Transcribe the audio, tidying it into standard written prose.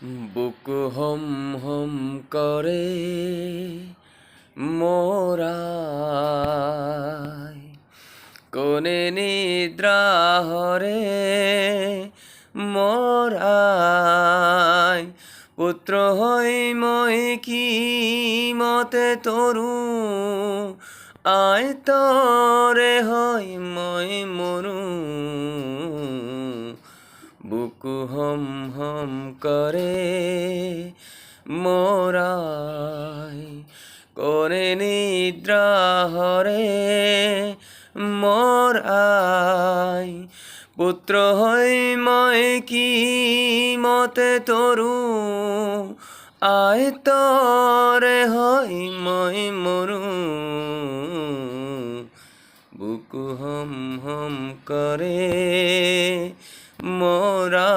বুক হম হম করে মোরায় কোনে নিদ্রা হরে মোরায় পুত্র হই মই কি মতে তরু আয় তরে হই মই মরু বুক হম হম করে মোরায় কোনে নিদ্রা হরে মোরায় পুত্র হই মই কি মতে তরু আয় তরে হই মই মরু বুক হম হম করে মোরা